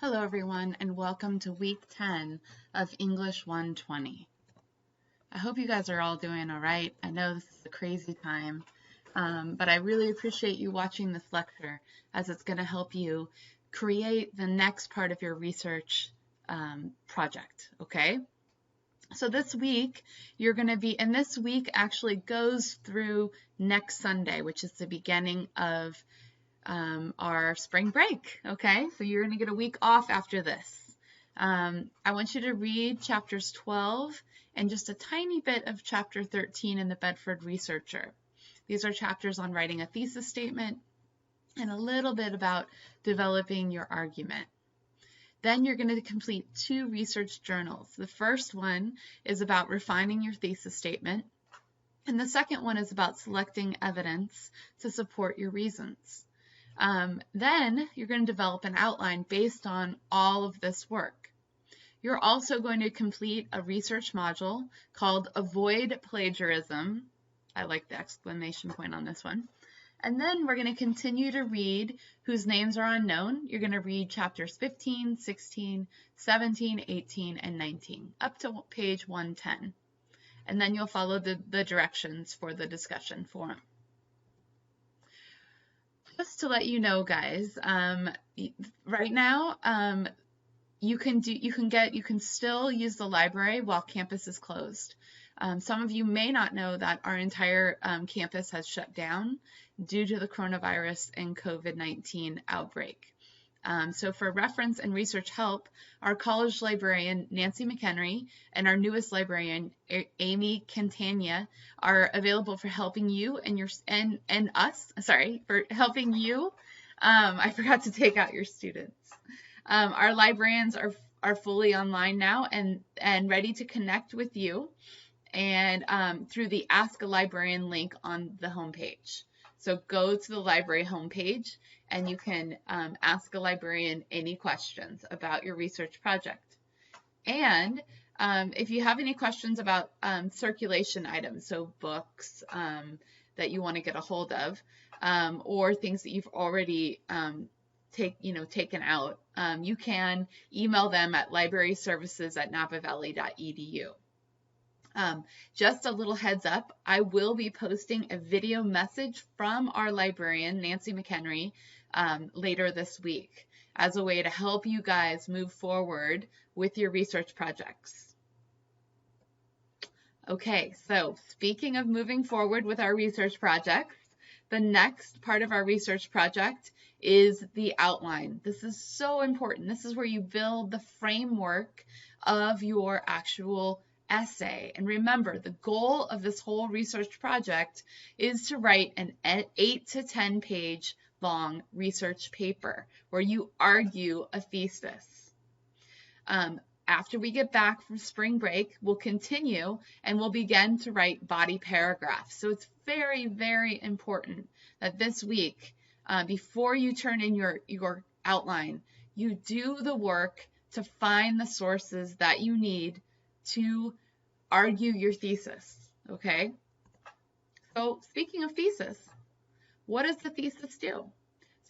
Hello everyone and welcome to week 10 of English 120. I hope you guys are all doing all right. I know this is a crazy time, but I really appreciate you watching this lecture as it's going to help you create the next part of your research project, okay? So this week you're going to be, and this week actually goes through next Sunday, which is the beginning of our spring break, okay? So you're going to get a week off after this. I want you to read chapters 12 and just a tiny bit of chapter 13 in the Bedford Researcher. These are chapters on writing a thesis statement and a little bit about developing your argument. Then you're going to complete 2 research journals. The first one is about refining your thesis statement, and the second one is about selecting evidence to support your reasons. Then you're going to develop an outline based on all of this work. You're also going to complete a research module called Avoid Plagiarism. I like the exclamation point on this one. And then we're going to continue to read Whose Names Are Unknown. You're going to read chapters 15, 16, 17, 18, and 19 up to page 110. And then you'll follow the directions for the discussion forum. Just to let you know, guys, right now you can still use the library while campus is closed. Some of you may not know that our entire campus has shut down due to the coronavirus and COVID-19 outbreak. So for reference and research help, our college librarian, Nancy McHenry, and our newest librarian, Amy Cantania, are available for helping you and us, for helping you. I forgot to take out your students. Our librarians are fully online now and ready to connect with you and through the Ask a Librarian link on the homepage. So go to the library homepage and you can ask a librarian any questions about your research project. And if you have any questions about circulation items, so books that you want to get a hold of, or things that you've already taken out, you can email them at libraryservices@napavalley.edu. Just a little heads up, I will be posting a video message from our librarian, Nancy McHenry, later this week as a way to help you guys move forward with your research projects. Okay, so speaking of moving forward with our research projects, the next part of our research project is the outline. This is so important. This is where you build the framework of your actual essay. And remember, the goal of this whole research project is to write an 8 to 10 page long research paper where you argue a thesis. After we get back from spring break, we'll continue and we'll begin to write body paragraphs. So it's very, very important that this week, before you turn in your outline, you do the work to find the sources that you need to argue your thesis, okay? So speaking of thesis, what does the thesis do?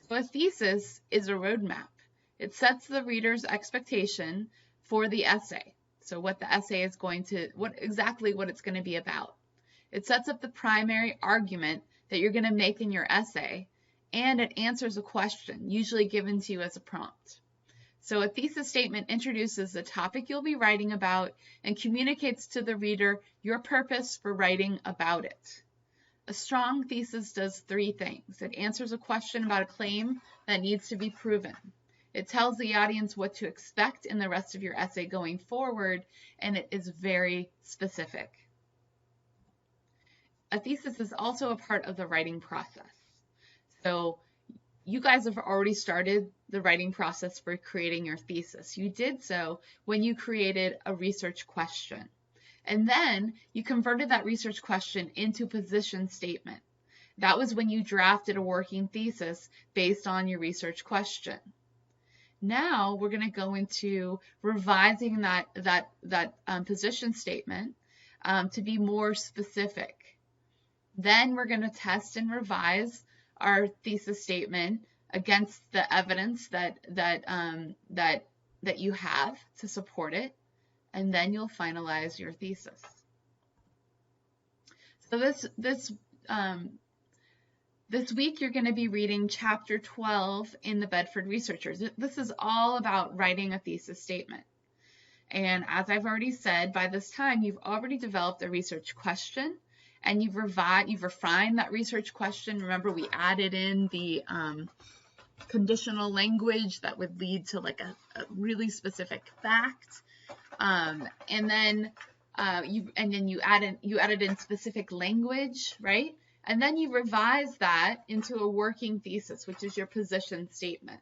So a thesis is a roadmap. It sets the reader's expectation for the essay. So what the essay is exactly what it's going to be about. It sets up the primary argument that you're going to make in your essay, and it answers a question, usually given to you as a prompt. So a thesis statement introduces the topic you'll be writing about and communicates to the reader your purpose for writing about it. A strong thesis does 3 things. It answers a question about a claim that needs to be proven. It tells the audience what to expect in the rest of your essay going forward, and it is very specific. A thesis is also a part of the writing process. So you guys have already started the writing process for creating your thesis. You did so when you created a research question. And then you converted that research question into a position statement. That was when you drafted a working thesis based on your research question. Now we're going to go into revising that position statement to be more specific. Then we're going to test and revise our thesis statement against the evidence that you have to support it, and then you'll finalize your thesis. So this week you're going to be reading chapter 12 in the Bedford Researchers. This is all about writing a thesis statement. And as I've already said, by this time you've already developed a research question, and you've refined that research question. Remember, we added in the conditional language that would lead to like a really specific fact, and then you added in specific language, right? And then you revise that into a working thesis, which is your position statement.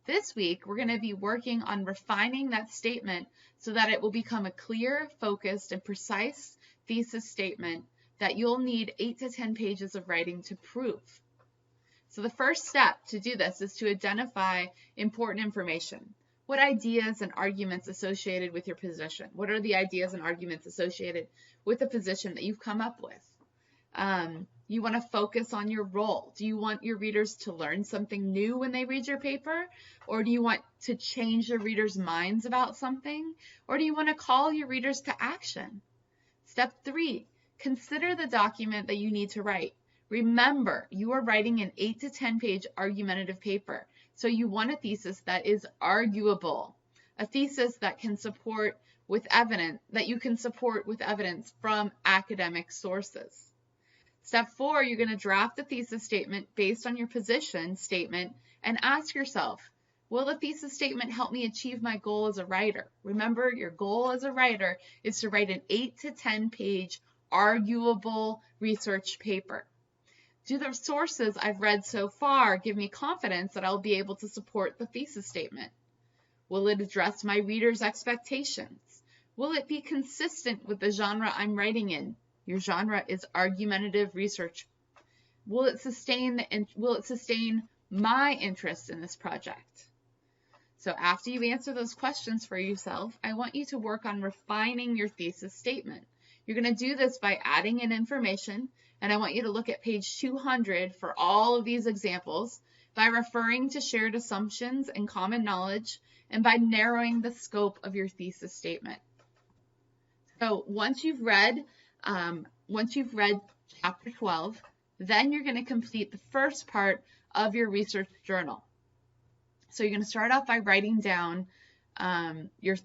This week, we're going to be working on refining that statement so that it will become a clear, focused, and precise thesis statement that you'll need 8 to 10 pages of writing to prove. So the first step to do this is to identify important information. What ideas and arguments associated with your position? What are the ideas and arguments associated with the position that you've come up with? You want to focus on your role. Do you want your readers to learn something new when they read your paper? Or do you want to change your readers' minds about something? Or do you want to call your readers to action? Step 3, consider the document that you need to write. Remember, you are writing an 8 to 10 page argumentative paper. So you want a thesis that is arguable, a thesis that can support with evidence, that you can support with evidence from academic sources. Step 4, you're going to draft a thesis statement based on your position statement and ask yourself, will the thesis statement help me achieve my goal as a writer? Remember, your goal as a writer is to write an 8 to 10 page arguable research paper. Do the sources I've read so far give me confidence that I'll be able to support the thesis statement? Will it address my readers' expectations? Will it be consistent with the genre I'm writing in? Your genre is argumentative research. Will it sustain my interest in this project? So after you answer those questions for yourself, I want you to work on refining your thesis statement. You're going to do this by adding in information, and I want you to look at page 200 for all of these examples, by referring to shared assumptions and common knowledge, and by narrowing the scope of your thesis statement. So once you've read chapter 12, then you're going to complete the first part of your research journal. So you're going to start off by writing down your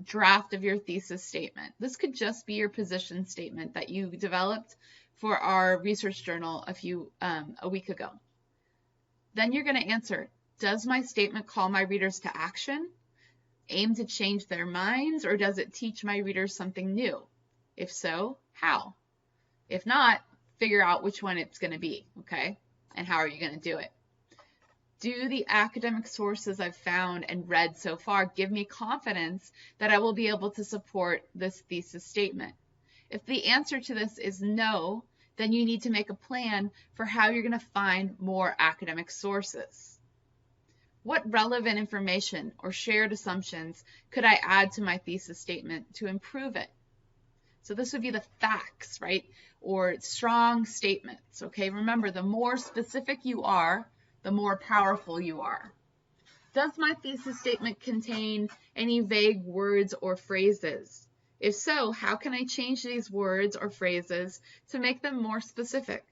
draft of your thesis statement. This could just be your position statement that you developed for our research journal a week ago. Then you're going to answer, does my statement call my readers to action, aim to change their minds, or does it teach my readers something new? If so, how? If not, figure out which one it's going to be, okay? And how are you going to do it? Do the academic sources I've found and read so far give me confidence that I will be able to support this thesis statement? If the answer to this is no, then you need to make a plan for how you're going to find more academic sources. What relevant information or shared assumptions could I add to my thesis statement to improve it? So this would be the facts, right? Or strong statements, okay? Remember, the more specific you are, the more powerful you are. Does my thesis statement contain any vague words or phrases? If so, how can I change these words or phrases to make them more specific?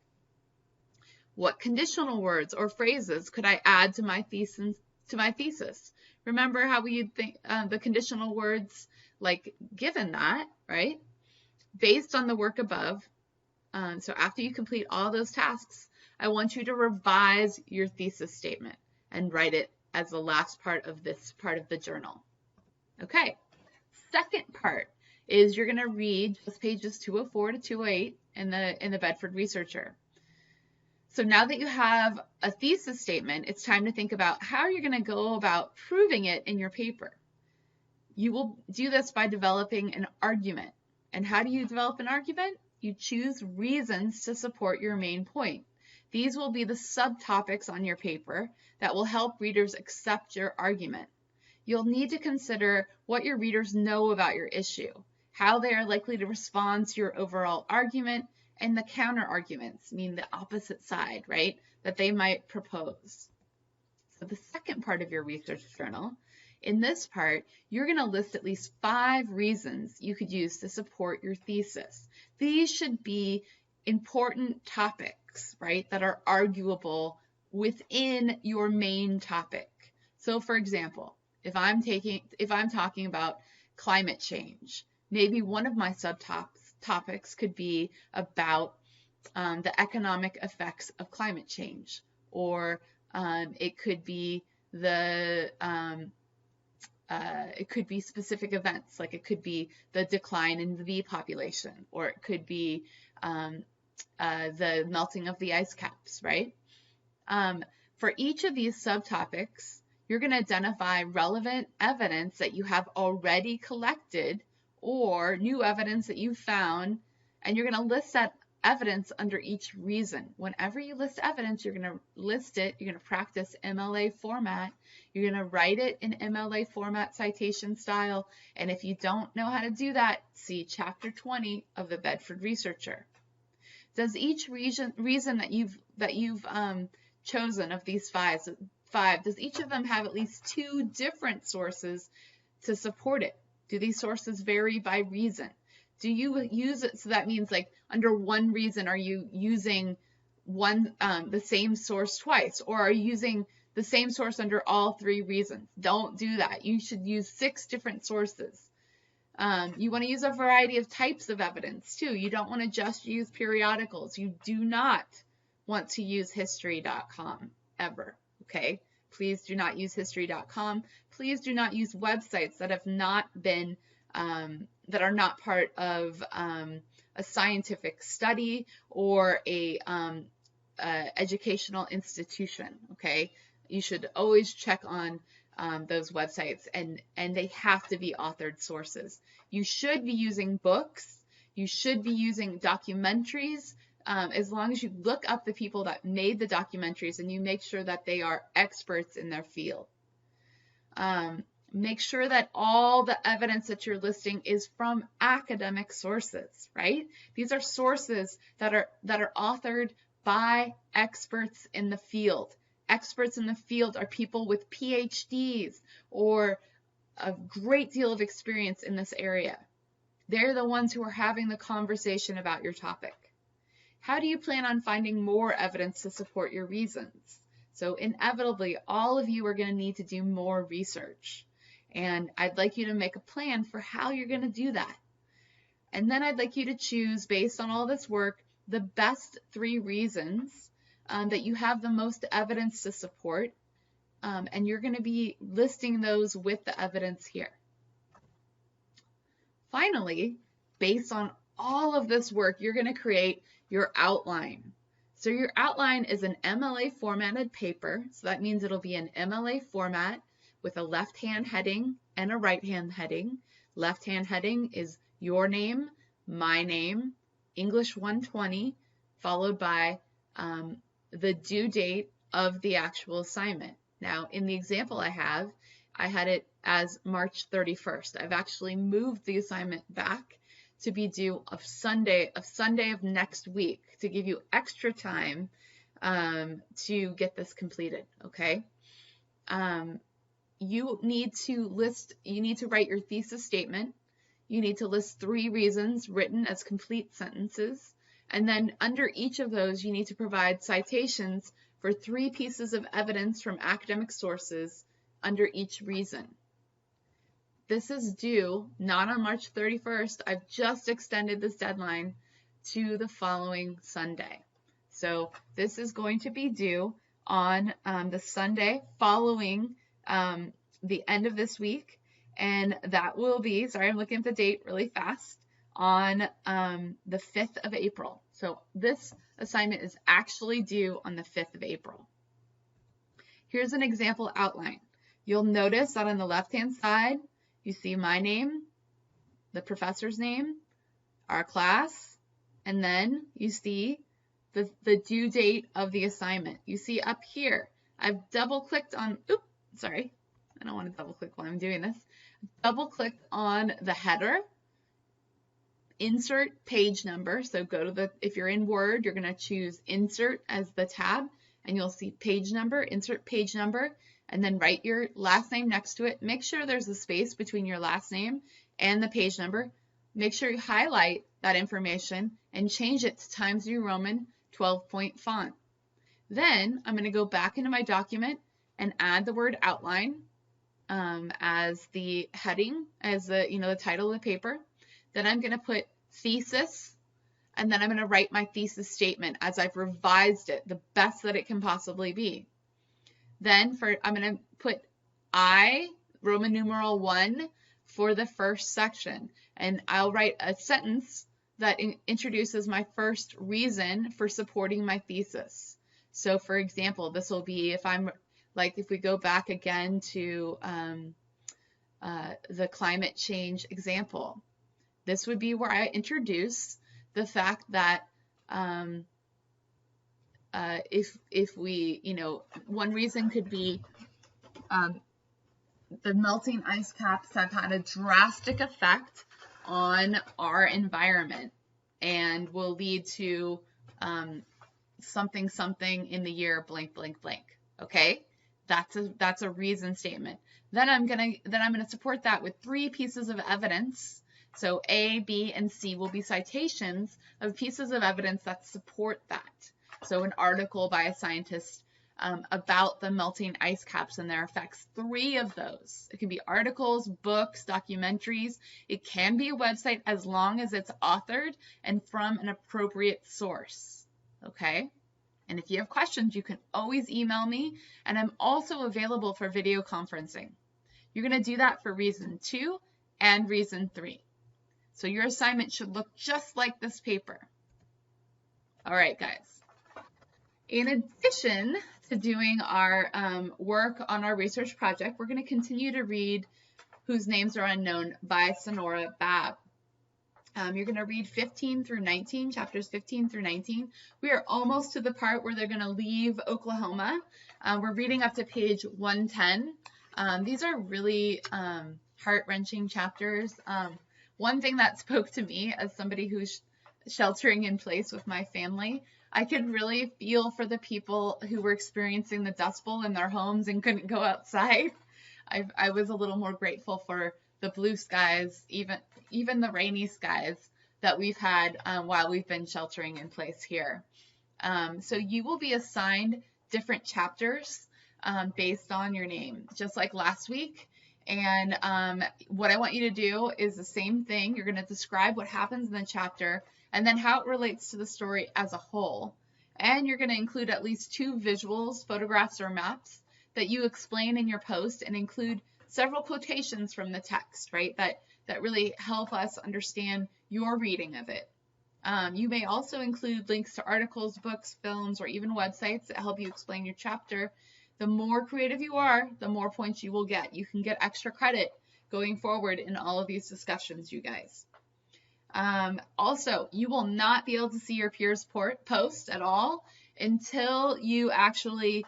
What conditional words or phrases could I add to my thesis? Remember how we think the conditional words, like given that, right? Based on the work above. So after you complete all those tasks, I want you to revise your thesis statement and write it as the last part of this part of the journal. Okay, second part is you're going to read just pages 204 to 208 in the Bedford Researcher. So now that you have a thesis statement, it's time to think about how you're going to go about proving it in your paper. You will do this by developing an argument. And how do you develop an argument? You choose reasons to support your main point. These will be the subtopics on your paper that will help readers accept your argument. You'll need to consider what your readers know about your issue, how they are likely to respond to your overall argument, and the counter arguments, meaning the opposite side, right, that they might propose. So the second part of your research journal, in this part, you're going to list at least 5 reasons you could use to support your thesis. These should be important topics, right, that are arguable within your main topic. So for example, if I'm talking about climate change, maybe one of my subtopics could be about the economic effects of climate change, or it could be it could be specific events, like it could be the decline in the bee population, or it could be the melting of the ice caps, right? For each of these subtopics, you're going to identify relevant evidence that you have already collected or new evidence that you found, and you're going to list that evidence under each reason. Whenever you list evidence, you're going to list it, you're going to practice MLA format, you're going to write it in MLA format citation style, and if you don't know how to do that, see Chapter 20 of the Bedford Researcher. Does each reason that you've chosen of these five, does each of them have at least 2 different sources to support it? Do these sources vary by reason? Do you use it, so that means like under one reason, are you using the same source twice, or are you using the same source under all 3 reasons? Don't do that. You should use 6 different sources. You want to use a variety of types of evidence too. You don't want to just use periodicals. You do not want to use history.com ever, okay? Please do not use history.com. Please do not use websites that have not been, that are not part of a scientific study or a educational institution, okay? You should always check on those websites, and they have to be authored sources. You should be using books. You should be using documentaries, as long as you look up the people that made the documentaries and you make sure that they are experts in their field. Make sure that all the evidence that you're listing is from academic sources, right? These are sources that are authored by experts in the field. Experts in the field are people with PhDs or a great deal of experience in this area. They're the ones who are having the conversation about your topic. How do you plan on finding more evidence to support your reasons? So inevitably, all of you are going to need to do more research. And I'd like you to make a plan for how you're going to do that. And then I'd like you to choose, based on all this work, the best 3 reasons that you have the most evidence to support. And you're going to be listing those with the evidence here. Finally, based on all of this work, you're going to create your outline. So your outline is an MLA formatted paper. So that means it'll be an MLA format with a left-hand heading and a right-hand heading. Left-hand heading is your name, my name, English 120, followed by the due date of the actual assignment. Now, in the example I had it as March 31st. I've actually moved the assignment back to be due of Sunday of next week to give you extra time to get this completed, okay? You need to write your thesis statement. You need to list 3 reasons written as complete sentences. And then under each of those, you need to provide citations for 3 pieces of evidence from academic sources under each reason. This is due not on March 31st. I've just extended this deadline to the following Sunday. So this is going to be due on the Sunday following the end of this week. And that will be, sorry, I'm looking at the date really fast, on the 5th of April. So this assignment is actually due on the 5th of April. Here's an example outline. You'll notice that on the left-hand side, you see my name, the professor's name, our class, and then you see the due date of the assignment. You see up here, I've double-clicked on, oops, sorry, I don't want to double-click while I'm doing this. Double-clicked on the header, insert page number. So go to if you're in Word, you're going to choose Insert as the tab, and you'll see page number, insert page number, and then write your last name next to it. Make sure there's a space between your last name and the page number. Make sure you highlight that information and change it to Times New Roman 12-point font. Then I'm going to go back into my document and add the word outline as the heading, as the title of the paper. Then I'm going to put thesis, and then I'm going to write my thesis statement as I've revised it the best that it can possibly be. Then I'm going to put I, Roman numeral 1, for the first section, and I'll write a sentence that introduces my first reason for supporting my thesis. So for example, this will be if we go back again to the climate change example, this would be where I introduce the fact that if we, one reason could be the melting ice caps have had a drastic effect on our environment and will lead to something in the year blank blank blank. Okay, that's a reason statement. Then I'm gonna support that with 3 pieces of evidence. So A, B, and C will be citations of pieces of evidence that support that. So an article by a scientist about the melting ice caps and their effects. 3 of those. It can be articles, books, documentaries. It can be a website as long as it's authored and from an appropriate source. Okay? And if you have questions, you can always email me, and I'm also available for video conferencing. You're going to do that for reason 2 and reason 3. So your assignment should look just like this paper. All right, guys. In addition to doing our work on our research project, we're going to continue to read Whose Names Are Unknown by Sonora Babb. You're going to read 15 through 19, chapters 15 through 19. We are almost to the part where they're going to leave Oklahoma. We're reading up to page 110. These are really heart-wrenching chapters. One thing that spoke to me as somebody who's sheltering in place with my family, I could really feel for the people who were experiencing the Dust Bowl in their homes and couldn't go outside. I was a little more grateful for the blue skies, even the rainy skies that we've had while we've been sheltering in place here. So you will be assigned different chapters based on your name, just like last week. And what I want you to do is the same thing. You're going to describe what happens in the chapter and then how it relates to the story as a whole. And you're going to include at least 2 visuals, photographs, or maps that you explain in your post, and include several quotations from the text, right, that really help us understand your reading of it. You may also include links to articles, books, films, or even websites that help you explain your chapter. The more creative you are, the more points you will get. You can get extra credit going forward in all of these discussions, you guys. Also, you will not be able to see your peers' post at all until you actually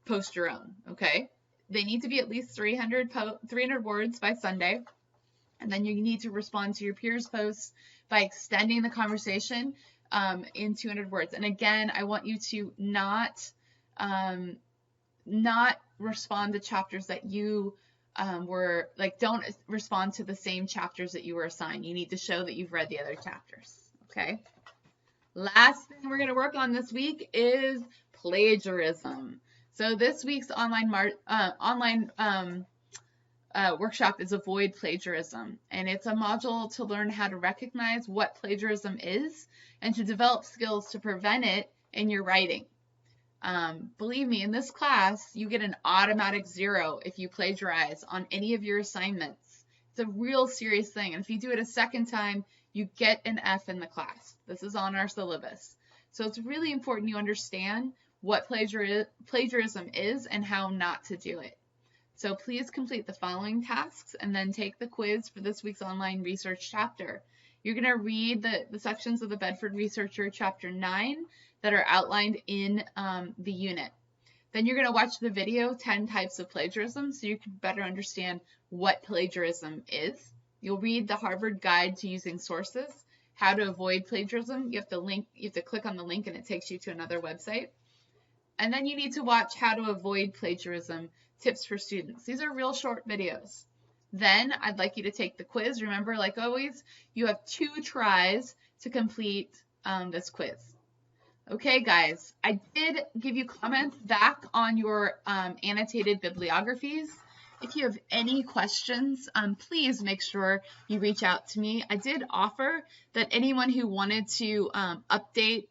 post your own, okay? They need to be at least 300 words by Sunday, and then you need to respond to your peers' posts by extending the conversation in 200 words. And again, I want you to not respond to chapters that you don't respond to the same chapters that you were assigned. You need to show that you've read the other chapters, okay? Last thing we're going to work on this week is plagiarism. So this week's online workshop is Avoid Plagiarism, and it's a module to learn how to recognize what plagiarism is and to develop skills to prevent it in your writing. Believe me, in this class, you get an automatic 0 if you plagiarize on any of your assignments. It's a real serious thing, and if you do it a second time, you get an F in the class. This is on our syllabus. So it's really important you understand what plagiarism is and how not to do it. So please complete the following tasks and then take the quiz for this week's online research chapter. You're going to read the sections of the Bedford Researcher Chapter 9 that are outlined in the unit. Then you're going to watch the video, 10 Types of Plagiarism, so you can better understand what plagiarism is. You'll read the Harvard Guide to Using Sources, How to Avoid Plagiarism. You have to click on the link and it takes you to another website. And then you need to watch how to avoid plagiarism, tips for students. These are real short videos. Then I'd like you to take the quiz. Remember, like always, you have 2 tries to complete this quiz. Okay, guys, I did give you comments back on your annotated bibliographies. If you have any questions, please make sure you reach out to me. I did offer that anyone who wanted to update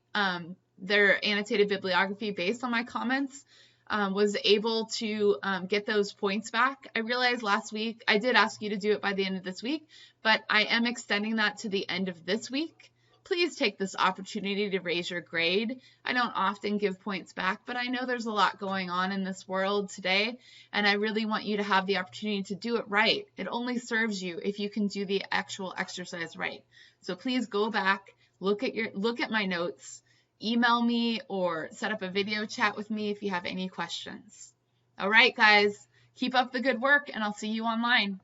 their annotated bibliography based on my comments was able to get those points back. I realized last week, I did ask you to do it by the end of this week, but I am extending that to the end of this week. Please take this opportunity to raise your grade. I don't often give points back, but I know there's a lot going on in this world today, and I really want you to have the opportunity to do it right. It only serves you if you can do the actual exercise right. So please go back, look at my notes, email me, or set up a video chat with me if you have any questions. All right, guys, keep up the good work, and I'll see you online.